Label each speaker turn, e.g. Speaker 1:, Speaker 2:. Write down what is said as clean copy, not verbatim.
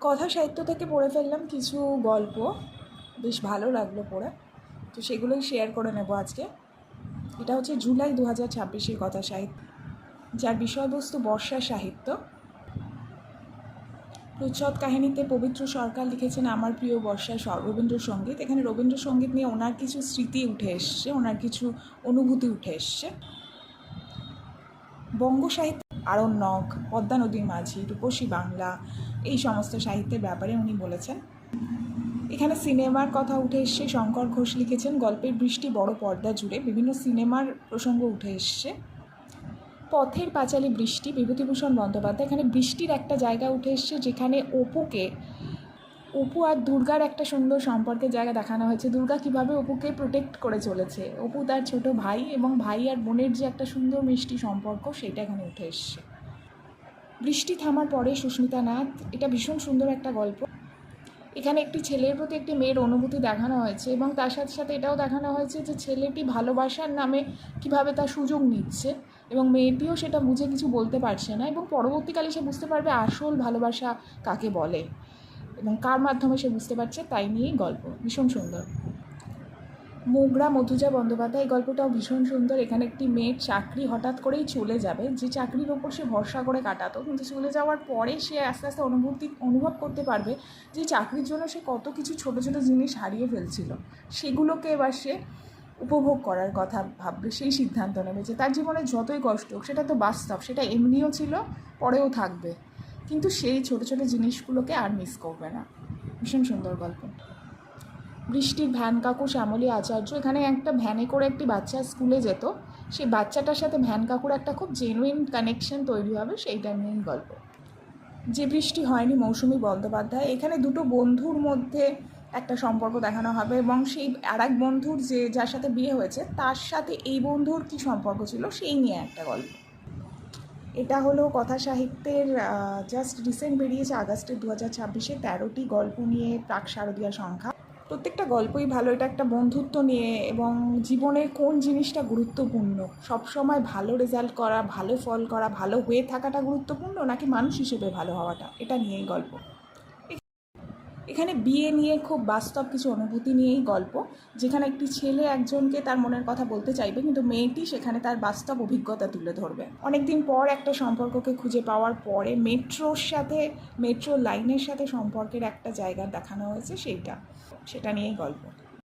Speaker 1: কথা সাহিত্য থেকে পড়ে ফেললাম কিছু গল্প, বেশ ভালো লাগলো পড়ে, তো সেগুলোই শেয়ার করে নেব আজকে। এটা হচ্ছে জুলাই 2026-এর কথা সাহিত্য, যার বিষয়বস্তু বর্ষা সাহিত্য। প্রচ্ছদ কাহিনীতে পবিত্র সরকার লিখেছেন আমার প্রিয় বর্ষায় রবীন্দ্রসঙ্গীত। এখানে রবীন্দ্রসঙ্গীত নিয়ে ওনার কিছু স্মৃতি উঠে এসছে, ওনার কিছু অনুভূতি উঠে এসছে। বঙ্গ সাহিত্য আরণ্যক, পদ্মা নদীর মাঝি, রূপসী বাংলা, এই সমস্ত সাহিত্যের ব্যাপারে উনি বলেছেন। এখানে সিনেমার কথা উঠে এসছে, শঙ্কর ঘোষ লিখেছেন গল্পের বৃষ্টি বড় পর্দা জুড়ে, বিভিন্ন সিনেমার প্রসঙ্গ উঠে এসছে। পথের পাঁচালী বৃষ্টি, বিভূতিভূষণ বন্দ্যোপাধ্যায়। এখানে বৃষ্টির একটা জায়গা উঠে এসছে যেখানে অপু আর দুর্গার একটা সুন্দর সম্পর্কের জায়গা দেখানো হয়েছে। দুর্গা কীভাবে অপুকে প্রোটেক্ট করে চলেছে, অপু তার ছোট ভাই, এবং ভাই আর বোনের যে একটা সুন্দর মিষ্টি সম্পর্ক, সেটা এখানে উঠে এসছে। বৃষ্টি থামার পরে সুস্মিতা নাথ, এটা ভীষণ সুন্দর একটা গল্প। এখানে একটি ছেলের প্রতি একটি মেয়ের অনুভূতি দেখানো হয়েছে, এবং তার সাথে সাথে এটাও দেখানো হয়েছে যে ছেলেটি ভালোবাসার নামে কিভাবে তার সুযোগ নিচ্ছে, এবং মেয়েটিও সেটা বুঝে কিছু বলতে পারছে না, এবং পরবর্তীকালে সে বুঝতে পারবে আসল ভালোবাসা কাকে বলে এবং কার মাধ্যমে সে বুঝতে পারছে, তাই নিয়েই গল্প। ভীষণ সুন্দর। মোগরা মধুজা বন্দ্যোপাধ্যায়, এই গল্পটাও ভীষণ সুন্দর। এখানে একটি মেয়ের চাকরি হঠাৎ করেই চলে যাবে, যে চাকরির ওপর সে ভরসা করে কাটাতো, কিন্তু চলে যাওয়ার পরে সে আস্তে আস্তে অনুভব করতে পারবে যে চাকরির জন্য সে কত কিছু ছোট ছোট জিনিস হারিয়ে ফেলছিল, সেগুলোকে এবার সে উপভোগ করার কথা ভাববে, সেই সিদ্ধান্ত নেবে যে তার জীবনে যতই কষ্ট হোক, সেটা তো বাস্তব, সেটা এমনিও ছিল, পরেও থাকবে, কিন্তু সেই ছোট ছোট জিনিসগুলোকে আর মিস করবে না। ভীষণ সুন্দর গল্প। বৃষ্টির ভ্যান কাকু শ্যামলী আচার্য, এখানে একটা ভ্যানে করে একটি বাচ্চা স্কুলে যেত, সেই বাচ্চাটার সাথে ভ্যান কাকুর একটা খুব জেনুইন কানেকশন তৈরি হবে, সেইটা নিয়েই গল্প। যে বৃষ্টি হয়নি মৌসুমী বন্দ্যোপাধ্যায়, এখানে দুটো বন্ধুর মধ্যে একটা সম্পর্ক দেখানো হবে, এবং সেই আর এক বন্ধুর যার সাথে বিয়ে হয়েছে, তার সাথে এই বন্ধুর কী সম্পর্ক ছিল, সেই নিয়ে একটা গল্প। এটা হলো কথা সাহিত্যের জাস্ট রিসেন্ট বেরিয়েছে আগস্টের 2026-এ 13টি গল্প নিয়ে প্রাক শারদীয়া সংখ্যা। প্রত্যেকটা গল্পই ভালো। এটা একটা বন্ধুত্ব নিয়ে, এবং জীবনের কোন জিনিসটা গুরুত্বপূর্ণ, সবসময় ভালো রেজাল্ট করা, ভালো ফল করা, ভালো হয়ে থাকাটা গুরুত্বপূর্ণ নাকি মানুষ হিসেবে ভালো হওয়াটা, এটা নিয়েই গল্প। এখানে বিয়ে নিয়ে খুব বাস্তব কিছু অনুভূতি নিয়েই গল্প, যেখানে একটি ছেলে একজনকে তার মনের কথা বলতে চাইবে, কিন্তু মেয়েটি সেখানে তার বাস্তব অভিজ্ঞতা তুলে ধরবে। অনেকদিন পর একটা সম্পর্ককে খুঁজে পাওয়ার পরে মেট্রো লাইনের সাথে সম্পর্কের একটা জায়গা দেখানো হয়েছে, সেটা নিয়েই গল্প।